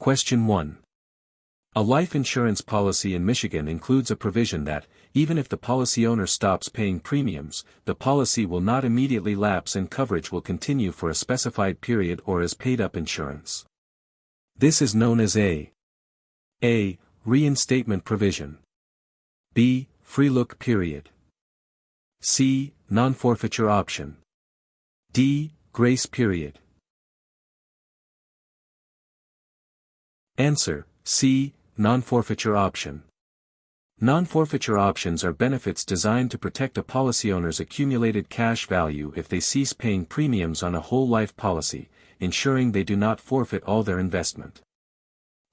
Question 1. A life insurance policy in Michigan includes a provision that, even if the policy owner stops paying premiums, the policy will not immediately lapse and coverage will continue for a specified period or as paid-up insurance. This is known as A. Reinstatement provision. B. Free look period. C. Non-forfeiture option. D. Grace period. Answer: C. Non-forfeiture option. Non-forfeiture options are benefits designed to protect a policy owner's accumulated cash value if they cease paying premiums on a whole life policy, ensuring they do not forfeit all their investment.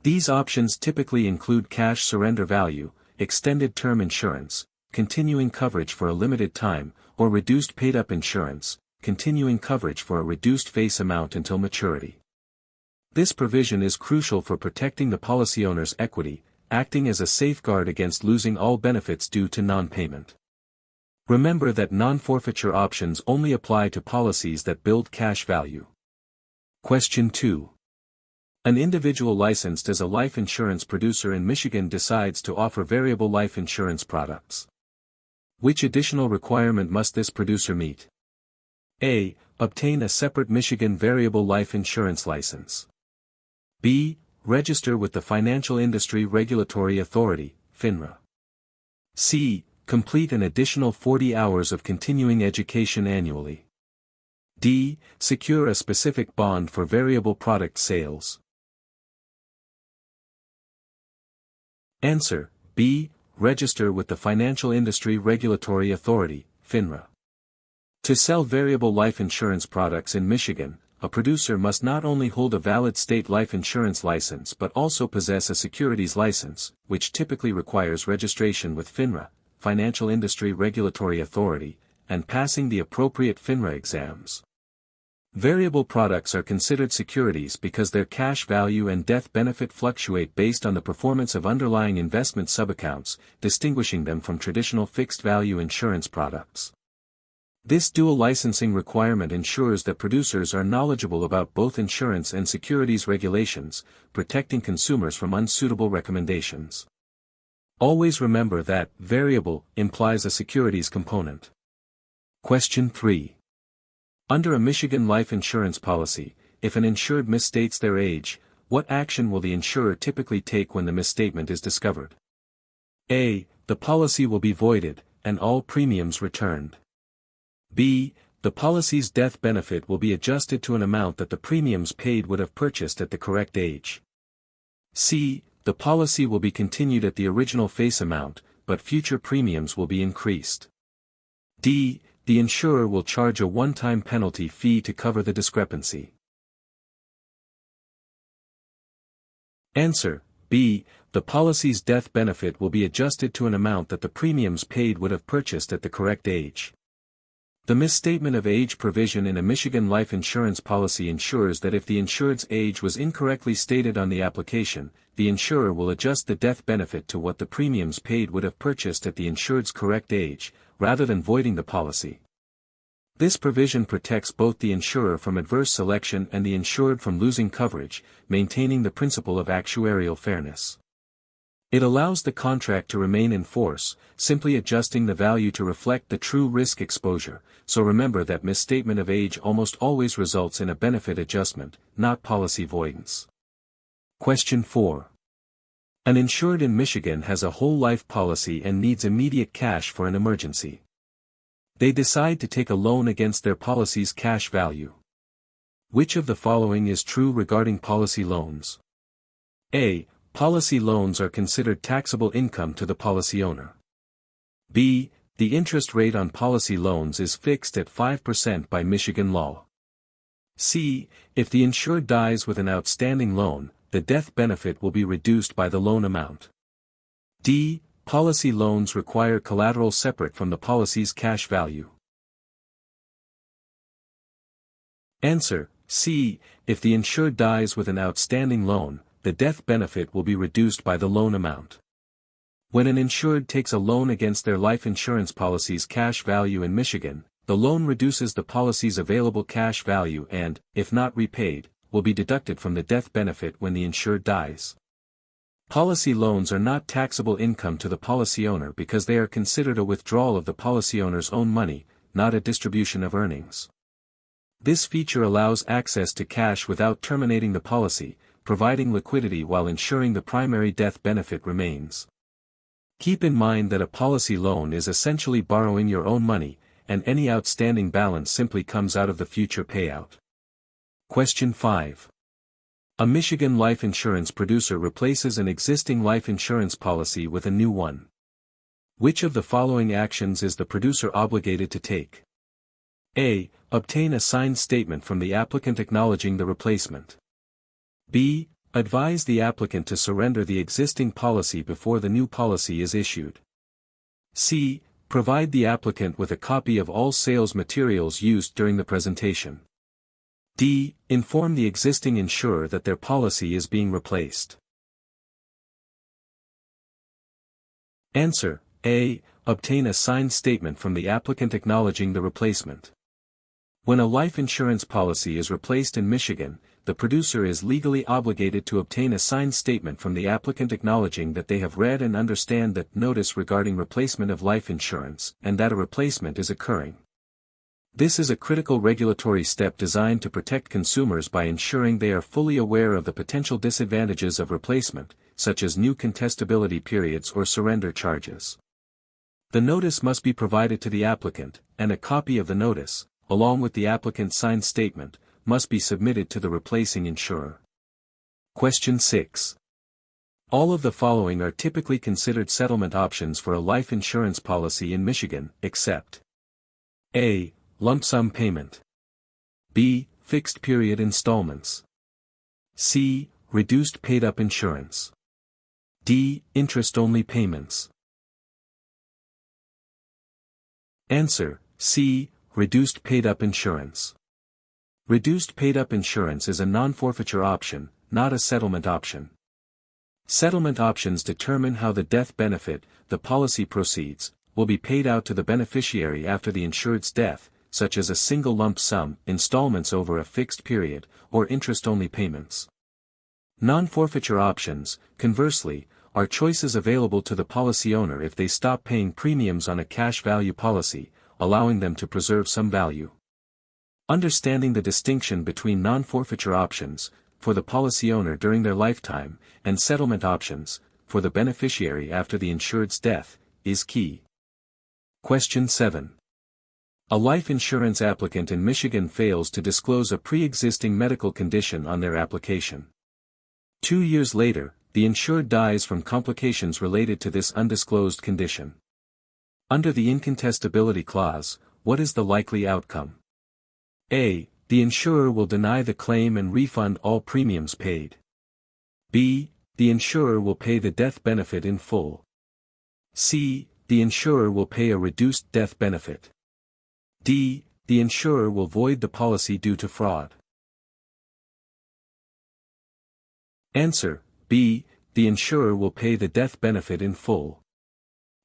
These options typically include cash surrender value, extended term insurance, continuing coverage for a limited time, or reduced paid-up insurance, continuing coverage for a reduced face amount until maturity. This provision is crucial for protecting the policy owner's equity, acting as a safeguard against losing all benefits due to non-payment. Remember that non-forfeiture options only apply to policies that build cash value. Question 2. An individual licensed as a life insurance producer in Michigan decides to offer variable life insurance products. Which additional requirement must this producer meet? A. Obtain a separate Michigan variable life insurance license. B. Register with the Financial Industry Regulatory Authority, FINRA. C. Complete an additional 40 hours of continuing education annually. D. Secure a specific bond for variable product sales. Answer: B. Register with the Financial Industry Regulatory Authority, FINRA. To sell variable life insurance products in Michigan, a producer must not only hold a valid state life insurance license but also possess a securities license, which typically requires registration with FINRA, Financial Industry Regulatory Authority, and passing the appropriate FINRA exams. Variable products are considered securities because their cash value and death benefit fluctuate based on the performance of underlying investment subaccounts, distinguishing them from traditional fixed-value insurance products. This dual licensing requirement ensures that producers are knowledgeable about both insurance and securities regulations, protecting consumers from unsuitable recommendations. Always remember that variable implies a securities component. Question 3. Under a Michigan life insurance policy, if an insured misstates their age, what action will the insurer typically take when the misstatement is discovered? A. The policy will be voided, and all premiums returned. B. The policy's death benefit will be adjusted to an amount that the premiums paid would have purchased at the correct age. C. The policy will be continued at the original face amount, but future premiums will be increased. D. The insurer will charge a one-time penalty fee to cover the discrepancy. Answer: B. The policy's death benefit will be adjusted to an amount that the premiums paid would have purchased at the correct age. The misstatement of age provision in a Michigan life insurance policy ensures that if the insured's age was incorrectly stated on the application, the insurer will adjust the death benefit to what the premiums paid would have purchased at the insured's correct age, rather than voiding the policy. This provision protects both the insurer from adverse selection and the insured from losing coverage, maintaining the principle of actuarial fairness. It allows the contract to remain in force, simply adjusting the value to reflect the true risk exposure, so remember that misstatement of age almost always results in a benefit adjustment, not policy avoidance. Question 4. An insured in Michigan has a whole life policy and needs immediate cash for an emergency. They decide to take a loan against their policy's cash value. Which of the following is true regarding policy loans? A. Policy loans are considered taxable income to the policy owner. B. The interest rate on policy loans is fixed at 5% by Michigan law. C. If the insured dies with an outstanding loan, the death benefit will be reduced by the loan amount. D. Policy loans require collateral separate from the policy's cash value. Answer: C. If the insured dies with an outstanding loan, the death benefit will be reduced by the loan amount. When an insured takes a loan against their life insurance policy's cash value in Michigan, the loan reduces the policy's available cash value and, if not repaid, will be deducted from the death benefit when the insured dies. Policy loans are not taxable income to the policy owner because they are considered a withdrawal of the policy owner's own money, not a distribution of earnings. This feature allows access to cash without terminating the policy, providing liquidity while ensuring the primary death benefit remains. Keep in mind that a policy loan is essentially borrowing your own money, and any outstanding balance simply comes out of the future payout. Question 5. A Michigan life insurance producer replaces an existing life insurance policy with a new one. Which of the following actions is the producer obligated to take? A. Obtain a signed statement from the applicant acknowledging the replacement. B. Advise the applicant to surrender the existing policy before the new policy is issued. C. Provide the applicant with a copy of all sales materials used during the presentation. D. Inform the existing insurer that their policy is being replaced. Answer: A. Obtain a signed statement from the applicant acknowledging the replacement. When a life insurance policy is replaced in Michigan, the producer is legally obligated to obtain a signed statement from the applicant acknowledging that they have read and understand that notice regarding replacement of life insurance, and that a replacement is occurring. This is a critical regulatory step designed to protect consumers by ensuring they are fully aware of the potential disadvantages of replacement, such as new contestability periods or surrender charges. The notice must be provided to the applicant, and a copy of the notice, along with the applicant's signed statement, must be submitted to the replacing insurer. Question 6. All of the following are typically considered settlement options for a life insurance policy in Michigan, except A. Lump sum payment. B. Fixed period installments. C. Reduced paid-up insurance. D. Interest-only payments. Answer: C. Reduced paid-up insurance. Reduced paid-up insurance is a non-forfeiture option, not a settlement option. Settlement options determine how the death benefit, the policy proceeds, will be paid out to the beneficiary after the insured's death, such as a single lump sum, installments over a fixed period, or interest-only payments. Non-forfeiture options, conversely, are choices available to the policy owner if they stop paying premiums on a cash value policy, allowing them to preserve some value. Understanding the distinction between non-forfeiture options, for the policy owner during their lifetime, and settlement options, for the beneficiary after the insured's death, is key. Question 7. A life insurance applicant in Michigan fails to disclose a pre-existing medical condition on their application. 2 years later, the insured dies from complications related to this undisclosed condition. Under the Incontestability clause, what is the likely outcome? A. The insurer will deny the claim and refund all premiums paid. B. The insurer will pay the death benefit in full. C. The insurer will pay a reduced death benefit. D. The insurer will void the policy due to fraud. Answer: B. The insurer will pay the death benefit in full.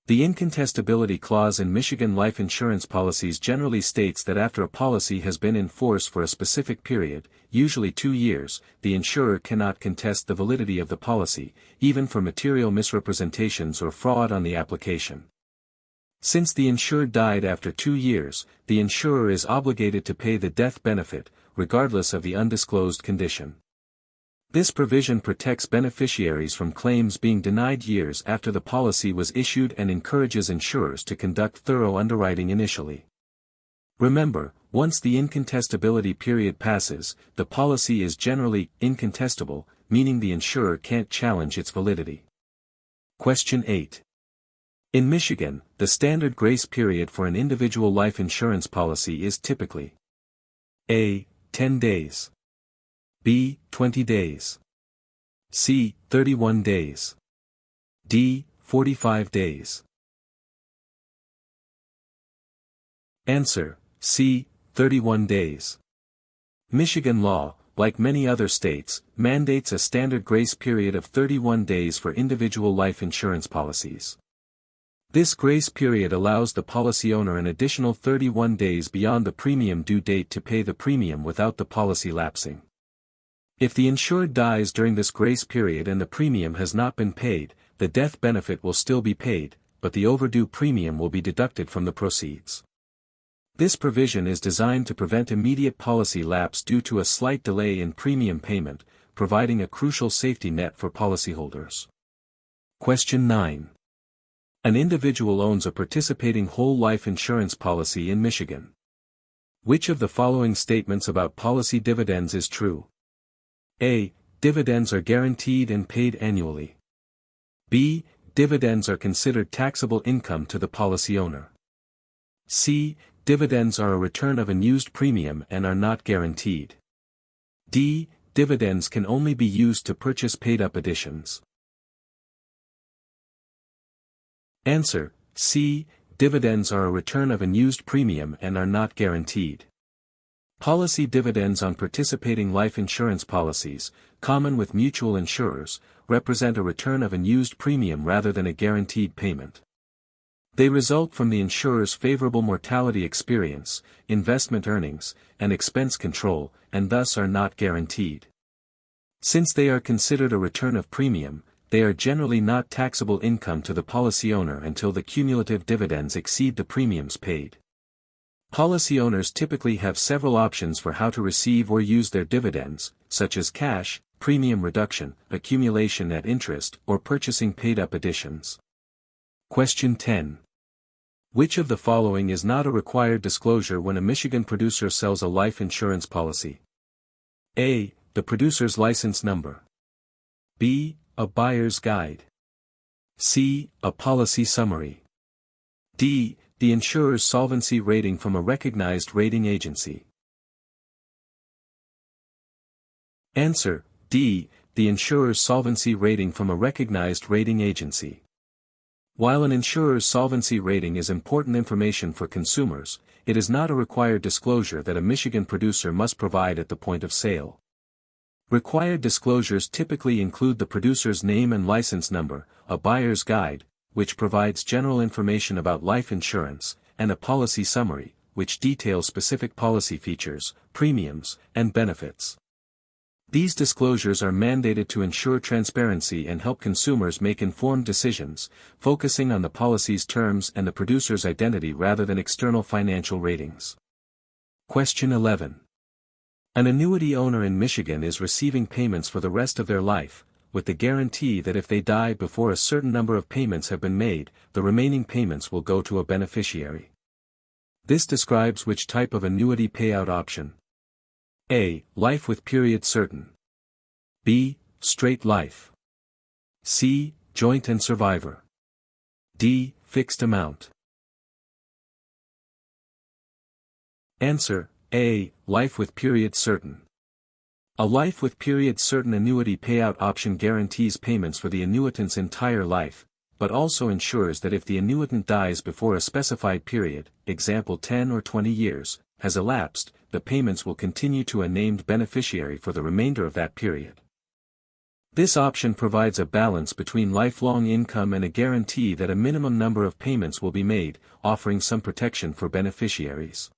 The incontestability clause in Michigan life insurance policies generally states that after a policy has been in force for a specific period, usually 2 years, the insurer cannot contest the validity of the policy, even for material misrepresentations or fraud on the application. Since the insured died after 2 years, the insurer is obligated to pay the death benefit, regardless of the undisclosed condition. This provision protects beneficiaries from claims being denied years after the policy was issued and encourages insurers to conduct thorough underwriting initially. Remember, once the incontestability period passes, the policy is generally incontestable, meaning the insurer can't challenge its validity. Question 8. In Michigan, the standard grace period for an individual life insurance policy is typically A. 10 days. B. 20 days. C. 31 days. D. 45 days. Answer: C. 31 days. Michigan law, like many other states, mandates a standard grace period of 31 days for individual life insurance policies. This grace period allows the policy owner an additional 31 days beyond the premium due date to pay the premium without the policy lapsing. If the insured dies during this grace period and the premium has not been paid, the death benefit will still be paid, but the overdue premium will be deducted from the proceeds. This provision is designed to prevent immediate policy lapse due to a slight delay in premium payment, providing a crucial safety net for policyholders. Question 9. An individual owns a participating whole life insurance policy in Michigan. Which of the following statements about policy dividends is true? A. Dividends are guaranteed and paid annually. B. Dividends are considered taxable income to the policy owner. C. Dividends are a return of unused premium and are not guaranteed. D. Dividends can only be used to purchase paid-up additions. Answer: C. Dividends are a return of unused premium and are not guaranteed. Policy dividends on participating life insurance policies, common with mutual insurers, represent a return of unused premium rather than a guaranteed payment. They result from the insurer's favorable mortality experience, investment earnings, and expense control, and thus are not guaranteed. Since they are considered a return of premium, they are generally not taxable income to the policy owner until the cumulative dividends exceed the premiums paid. Policy owners typically have several options for how to receive or use their dividends, such as cash, premium reduction, accumulation at interest, or purchasing paid-up additions. Question 10. Which of the following is not a required disclosure when a Michigan producer sells a life insurance policy? A. The producer's license number. B. A buyer's guide. C. A policy summary. D. The insurer's solvency rating from a recognized rating agency. Answer: D. The insurer's solvency rating from a recognized rating agency. While an insurer's solvency rating is important information for consumers, it is not a required disclosure that a Michigan producer must provide at the point of sale. Required disclosures typically include the producer's name and license number, a buyer's guide, which provides general information about life insurance, and a policy summary, which details specific policy features, premiums, and benefits. These disclosures are mandated to ensure transparency and help consumers make informed decisions, focusing on the policy's terms and the producer's identity rather than external financial ratings. Question 11. An annuity owner in Michigan is receiving payments for the rest of their life, with the guarantee that if they die before a certain number of payments have been made, the remaining payments will go to a beneficiary. This describes which type of annuity payout option. A. Life with period certain. B. Straight life. C. Joint and survivor. D. Fixed amount. Answer: A. Life with period certain. A life with period certain annuity payout option guarantees payments for the annuitant's entire life, but also ensures that if the annuitant dies before a specified period, example 10 or 20 years, has elapsed, the payments will continue to a named beneficiary for the remainder of that period. This option provides a balance between lifelong income and a guarantee that a minimum number of payments will be made, offering some protection for beneficiaries.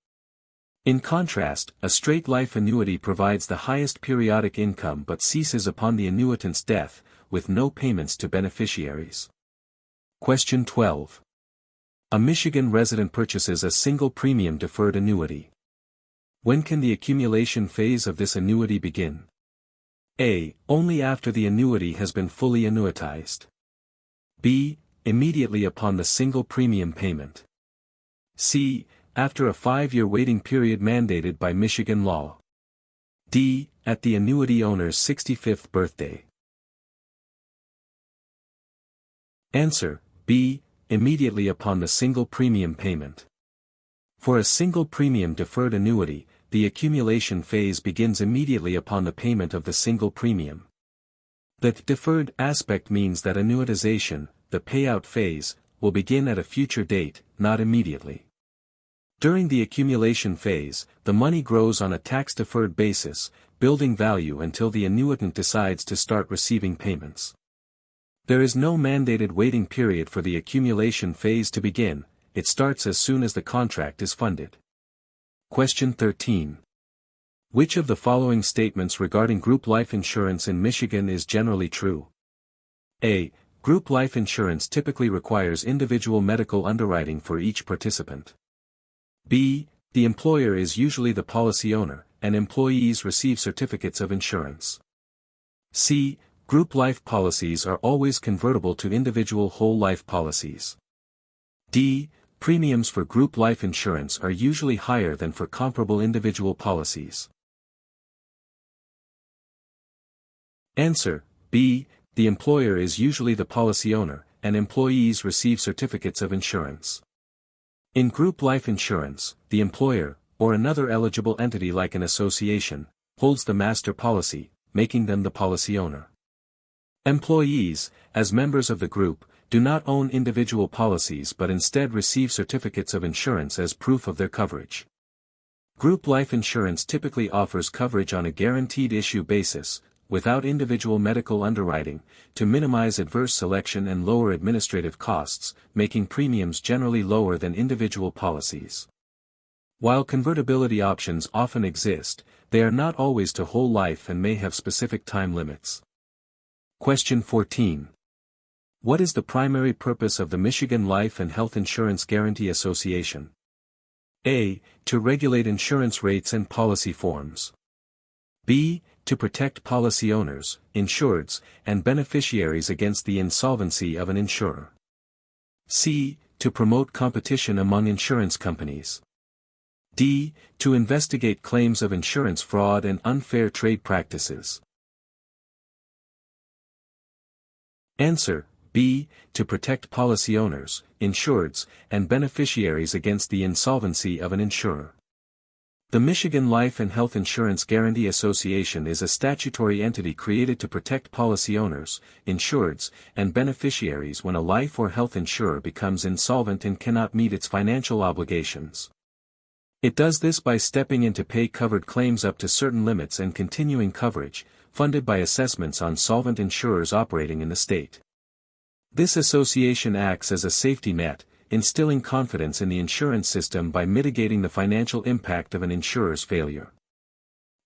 In contrast, a straight life annuity provides the highest periodic income but ceases upon the annuitant's death, with no payments to beneficiaries. Question 12. A Michigan resident purchases a single premium deferred annuity. When can the accumulation phase of this annuity begin? A. Only after the annuity has been fully annuitized. B. Immediately upon the single premium payment. C. After a 5-year waiting period mandated by Michigan law. D. At the annuity owner's 65th birthday. Answer: B. Immediately upon the single premium payment. For a single premium deferred annuity, the accumulation phase begins immediately upon the payment of the single premium. The deferred aspect means that annuitization, the payout phase, will begin at a future date, not immediately. During the accumulation phase, the money grows on a tax-deferred basis, building value until the annuitant decides to start receiving payments. There is no mandated waiting period for the accumulation phase to begin, it starts as soon as the contract is funded. Question 13. Which of the following statements regarding group life insurance in Michigan is generally true? A. Group life insurance typically requires individual medical underwriting for each participant. B. The employer is usually the policy owner, and employees receive certificates of insurance. C. Group life policies are always convertible to individual whole life policies. D. Premiums for group life insurance are usually higher than for comparable individual policies. Answer: B. The employer is usually the policy owner, and employees receive certificates of insurance. In group life insurance, the employer, or another eligible entity like an association, holds the master policy, making them the policy owner. Employees, as members of the group, do not own individual policies but instead receive certificates of insurance as proof of their coverage. Group life insurance typically offers coverage on a guaranteed issue basis, without individual medical underwriting, to minimize adverse selection and lower administrative costs, making premiums generally lower than individual policies. While convertibility options often exist, they are not always to whole life and may have specific time limits. Question 14. What is the primary purpose of the Michigan Life and Health Insurance Guaranty Association? A. To regulate insurance rates and policy forms. B. To protect policy owners, insureds, and beneficiaries against the insolvency of an insurer. C. To promote competition among insurance companies. D. To investigate claims of insurance fraud and unfair trade practices. Answer: B. To protect policy owners, insureds, and beneficiaries against the insolvency of an insurer. The Michigan Life and Health Insurance Guaranty Association is a statutory entity created to protect policy owners, insureds, and beneficiaries when a life or health insurer becomes insolvent and cannot meet its financial obligations. It does this by stepping in to pay covered claims up to certain limits and continuing coverage, funded by assessments on solvent insurers operating in the state. This association acts as a safety net, instilling confidence in the insurance system by mitigating the financial impact of an insurer's failure.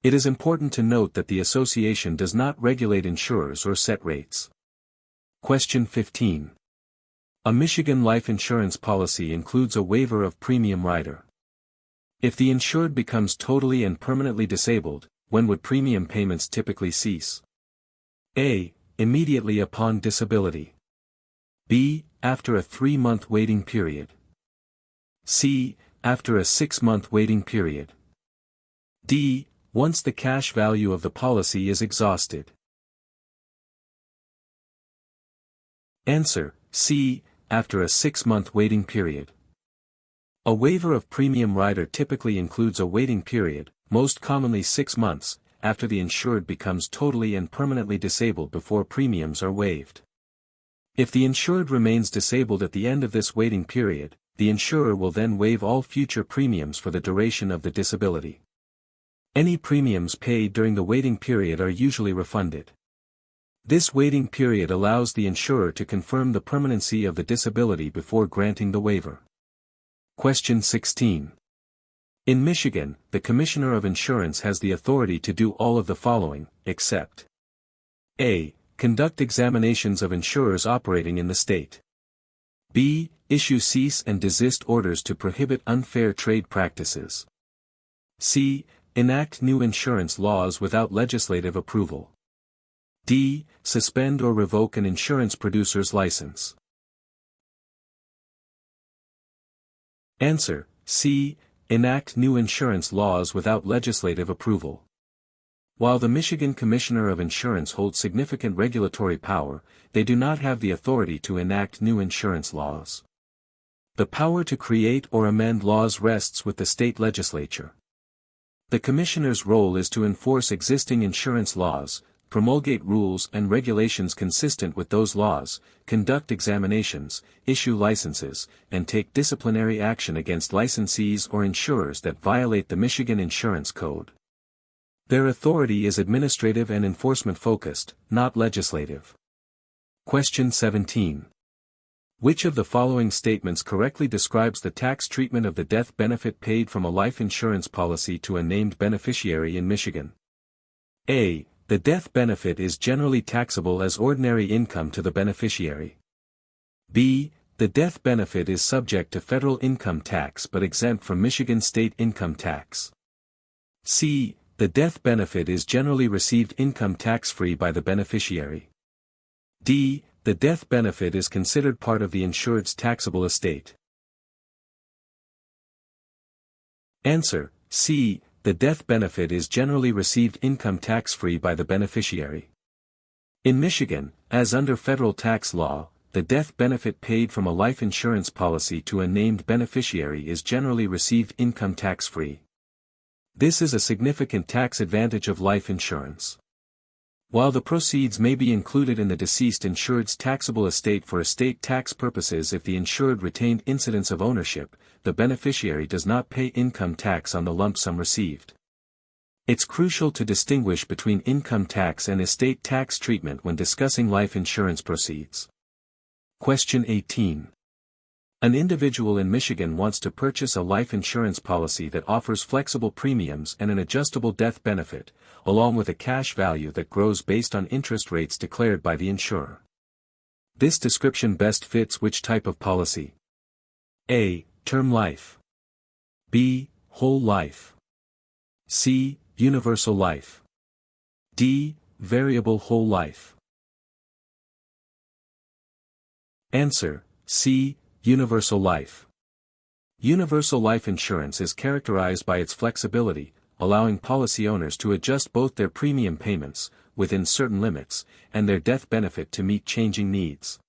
It is important to note that the association does not regulate insurers or set rates. Question 15. A Michigan life insurance policy includes a waiver of premium rider. If the insured becomes totally and permanently disabled, when would premium payments typically cease? A. Immediately upon disability. B. After a 3-month waiting period. C. After a 6-month waiting period. D. Once the cash value of the policy is exhausted. Answer: C. After a 6-month waiting period. A waiver of premium rider typically includes a waiting period, most commonly 6 months, after the insured becomes totally and permanently disabled before premiums are waived. If the insured remains disabled at the end of this waiting period, the insurer will then waive all future premiums for the duration of the disability. Any premiums paid during the waiting period are usually refunded. This waiting period allows the insurer to confirm the permanency of the disability before granting the waiver. Question 16. In Michigan, the Commissioner of Insurance has the authority to do all of the following, except A. Conduct examinations of insurers operating in the state. B. Issue cease and desist orders to prohibit unfair trade practices. C. Enact new insurance laws without legislative approval. D. Suspend or revoke an insurance producer's license. Answer: C. Enact new insurance laws without legislative approval. While the Michigan Commissioner of Insurance holds significant regulatory power, they do not have the authority to enact new insurance laws. The power to create or amend laws rests with the state legislature. The Commissioner's role is to enforce existing insurance laws, promulgate rules and regulations consistent with those laws, conduct examinations, issue licenses, and take disciplinary action against licensees or insurers that violate the Michigan Insurance Code. Their authority is administrative and enforcement focused, not legislative. Question 17. Which of the following statements correctly describes the tax treatment of the death benefit paid from a life insurance policy to a named beneficiary in Michigan? A. The death benefit is generally taxable as ordinary income to the beneficiary. B. The death benefit is subject to federal income tax but exempt from Michigan state income tax. C. The death benefit is generally received income tax-free by the beneficiary. D. The death benefit is considered part of the insured's taxable estate. Answer: C. The death benefit is generally received income tax-free by the beneficiary. In Michigan, as under federal tax law, the death benefit paid from a life insurance policy to a named beneficiary is generally received income tax-free. This is a significant tax advantage of life insurance. While the proceeds may be included in the deceased insured's taxable estate for estate tax purposes if the insured retained incidents of ownership, the beneficiary does not pay income tax on the lump sum received. It's crucial to distinguish between income tax and estate tax treatment when discussing life insurance proceeds. Question 18. An individual in Michigan wants to purchase a life insurance policy that offers flexible premiums and an adjustable death benefit, along with a cash value that grows based on interest rates declared by the insurer. This description best fits which type of policy? A. Term life. B. Whole life. C. Universal life. D. Variable whole life. Answer: C. Universal life. Universal life insurance is characterized by its flexibility, allowing policy owners to adjust both their premium payments, within certain limits, and their death benefit to meet changing needs.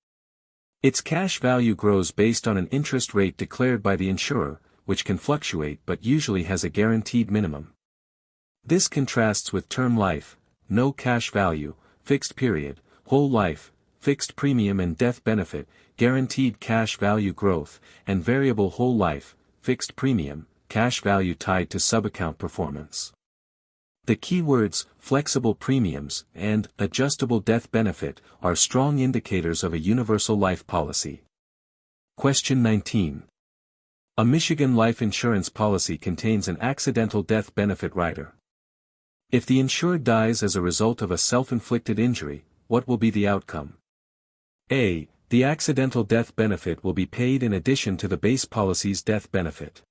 Its cash value grows based on an interest rate declared by the insurer, which can fluctuate but usually has a guaranteed minimum. This contrasts with term life, no cash value, fixed period, whole life, fixed premium and death benefit, guaranteed cash value growth, and variable whole life, fixed premium, cash value tied to subaccount performance. The keywords, flexible premiums, and adjustable death benefit, are strong indicators of a universal life policy. Question 19. A Michigan life insurance policy contains an accidental death benefit rider. If the insured dies as a result of a self-inflicted injury, what will be the outcome? A. The accidental death benefit will be paid in addition to the base policy's death benefit.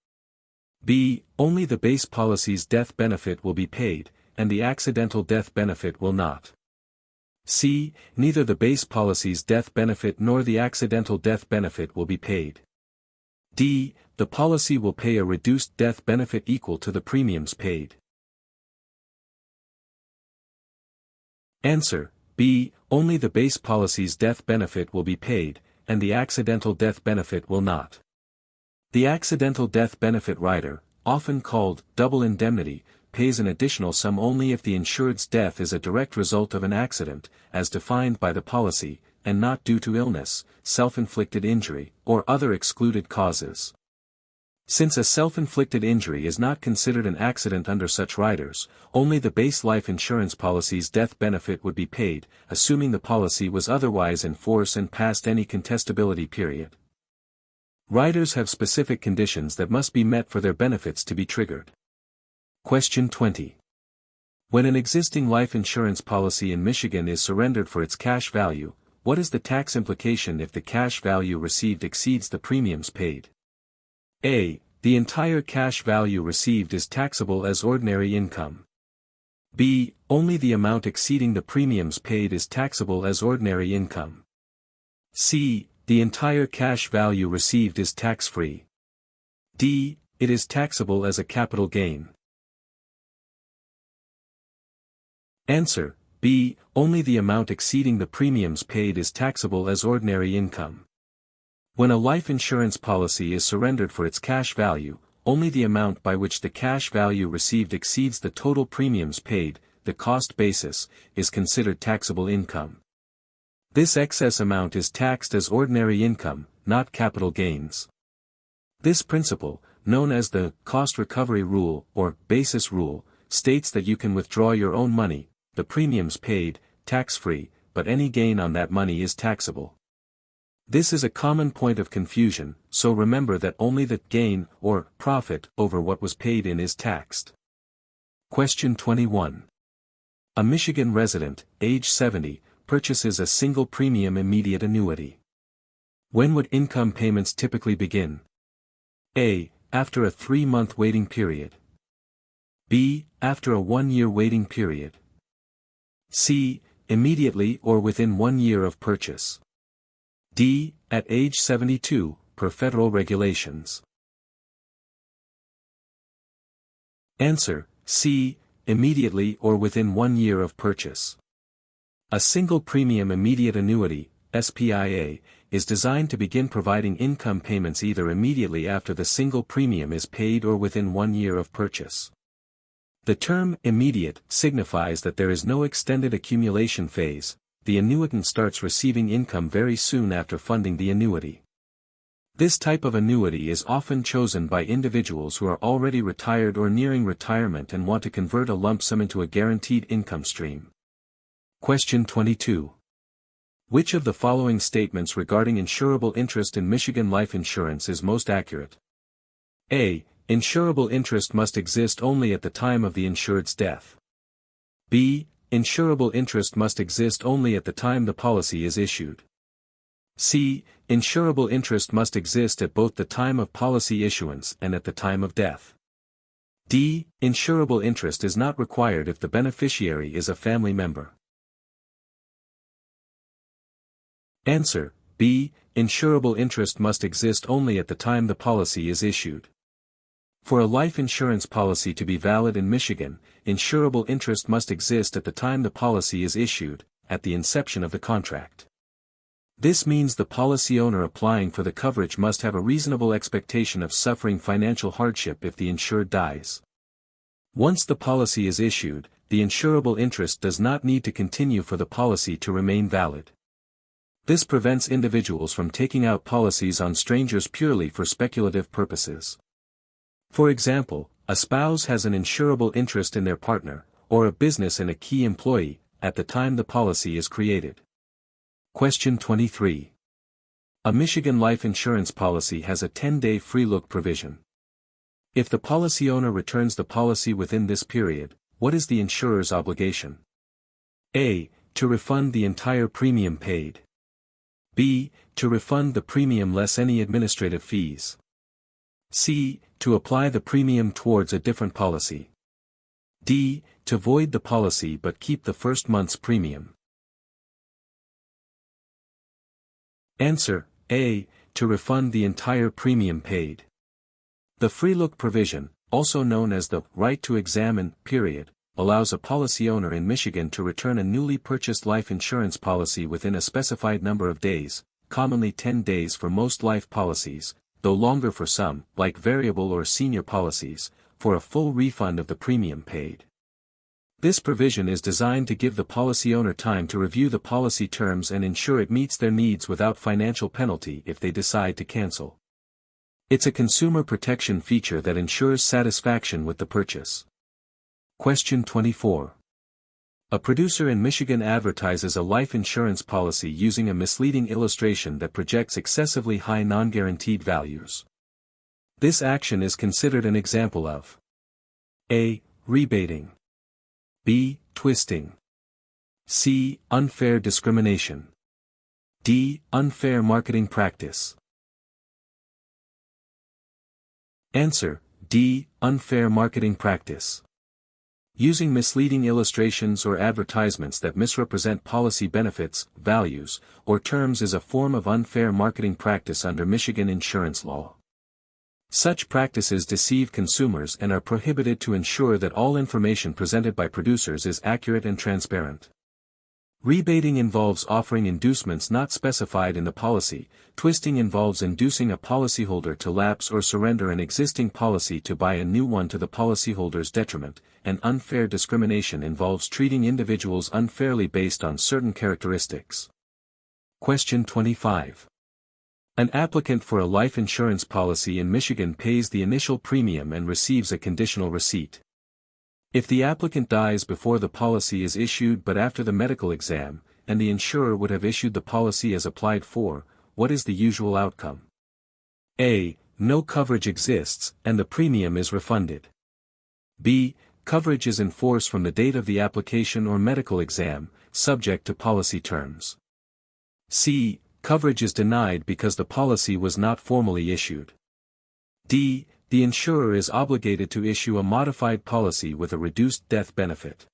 B. Only the base policy's death benefit will be paid, and the accidental death benefit will not. C. Neither the base policy's death benefit nor the accidental death benefit will be paid. D. The policy will pay a reduced death benefit equal to the premiums paid. Answer: B. Only the base policy's death benefit will be paid, and the accidental death benefit will not. The accidental death benefit rider, often called double indemnity, pays an additional sum only if the insured's death is a direct result of an accident, as defined by the policy, and not due to illness, self-inflicted injury, or other excluded causes. Since a self-inflicted injury is not considered an accident under such riders, only the base life insurance policy's death benefit would be paid, assuming the policy was otherwise in force and past any contestability period. Riders have specific conditions that must be met for their benefits to be triggered. Question 20. When an existing life insurance policy in Michigan is surrendered for its cash value, what is the tax implication if the cash value received exceeds the premiums paid? A. The entire cash value received is taxable as ordinary income. B. Only the amount exceeding the premiums paid is taxable as ordinary income. C. The entire cash value received is tax-free. D. It is taxable as a capital gain. Answer: B. Only the amount exceeding the premiums paid is taxable as ordinary income. When a life insurance policy is surrendered for its cash value, only the amount by which the cash value received exceeds the total premiums paid, the cost basis, is considered taxable income. This excess amount is taxed as ordinary income, not capital gains. This principle, known as the cost recovery rule or basis rule, states that you can withdraw your own money, the premiums paid, tax-free, but any gain on that money is taxable. This is a common point of confusion, so remember that only the gain or profit over what was paid in is taxed. Question 21. A Michigan resident, age 70, purchases a single premium immediate annuity. When would income payments typically begin? A. After a 3-month waiting period. B. After a 1-year waiting period. C. Immediately or within 1 year of purchase. D. At age 72, per federal regulations. Answer: C. Immediately or within 1 year of purchase. A single premium immediate annuity, SPIA, is designed to begin providing income payments either immediately after the single premium is paid or within 1 year of purchase. The term immediate signifies that there is no extended accumulation phase. The annuitant starts receiving income very soon after funding the annuity. This type of annuity is often chosen by individuals who are already retired or nearing retirement and want to convert a lump sum into a guaranteed income stream. Question 22. Which of the following statements regarding insurable interest in Michigan life insurance is most accurate? A. Insurable interest must exist only at the time of the insured's death. B. Insurable interest must exist only at the time the policy is issued. C. Insurable interest must exist at both the time of policy issuance and at the time of death. D. Insurable interest is not required if the beneficiary is a family member. Answer: B. Insurable interest must exist only at the time the policy is issued. For a life insurance policy to be valid in Michigan, insurable interest must exist at the time the policy is issued, at the inception of the contract. This means the policy owner applying for the coverage must have a reasonable expectation of suffering financial hardship if the insured dies. Once the policy is issued, the insurable interest does not need to continue for the policy to remain valid. This prevents individuals from taking out policies on strangers purely for speculative purposes. For example, a spouse has an insurable interest in their partner, or a business in a key employee, at the time the policy is created. Question 23. A Michigan life insurance policy has a 10-day free look provision. If the policy owner returns the policy within this period, what is the insurer's obligation? A. To refund the entire premium paid. B. To refund the premium less any administrative fees. C. To apply the premium towards a different policy. D. To void the policy but keep the first month's premium. Answer: A. To refund the entire premium paid. The free look provision, also known as the right to examine period, allows a policy owner in Michigan to return a newly purchased life insurance policy within a specified number of days, commonly 10 days for most life policies, though longer for some, like variable or senior policies, for a full refund of the premium paid. This provision is designed to give the policy owner time to review the policy terms and ensure it meets their needs without financial penalty if they decide to cancel. It's a consumer protection feature that ensures satisfaction with the purchase. Question 24. A producer in Michigan advertises a life insurance policy using a misleading illustration that projects excessively high non-guaranteed values. This action is considered an example of A. Rebating. B. Twisting. C. Unfair discrimination. D. Unfair marketing practice. Answer: D. Unfair marketing practice. Using misleading illustrations or advertisements that misrepresent policy benefits, values, or terms is a form of unfair marketing practice under Michigan insurance law. Such practices deceive consumers and are prohibited to ensure that all information presented by producers is accurate and transparent. Rebating involves offering inducements not specified in the policy, twisting involves inducing a policyholder to lapse or surrender an existing policy to buy a new one to the policyholder's detriment, and unfair discrimination involves treating individuals unfairly based on certain characteristics. Question 25. An applicant for a life insurance policy in Michigan pays the initial premium and receives a conditional receipt. If the applicant dies before the policy is issued but after the medical exam, and the insurer would have issued the policy as applied for, what is the usual outcome? A. No coverage exists, and the premium is refunded. B. Coverage is in force from the date of the application or medical exam, subject to policy terms. C. Coverage is denied because the policy was not formally issued. D. The insurer is obligated to issue a modified policy with a reduced death benefit.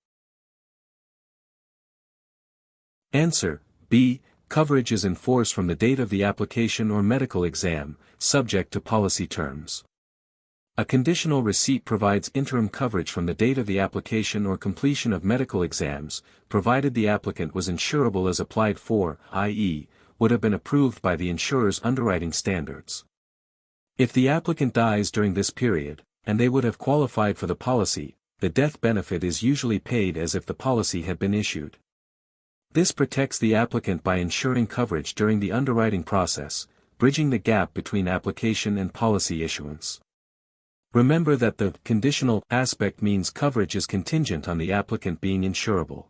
Answer: B. Coverage is in force from the date of the application or medical exam, subject to policy terms. A conditional receipt provides interim coverage from the date of the application or completion of medical exams, provided the applicant was insurable as applied for, i.e., would have been approved by the insurer's underwriting standards. If the applicant dies during this period, and they would have qualified for the policy, the death benefit is usually paid as if the policy had been issued. This protects the applicant by ensuring coverage during the underwriting process, bridging the gap between application and policy issuance. Remember that the conditional aspect means coverage is contingent on the applicant being insurable.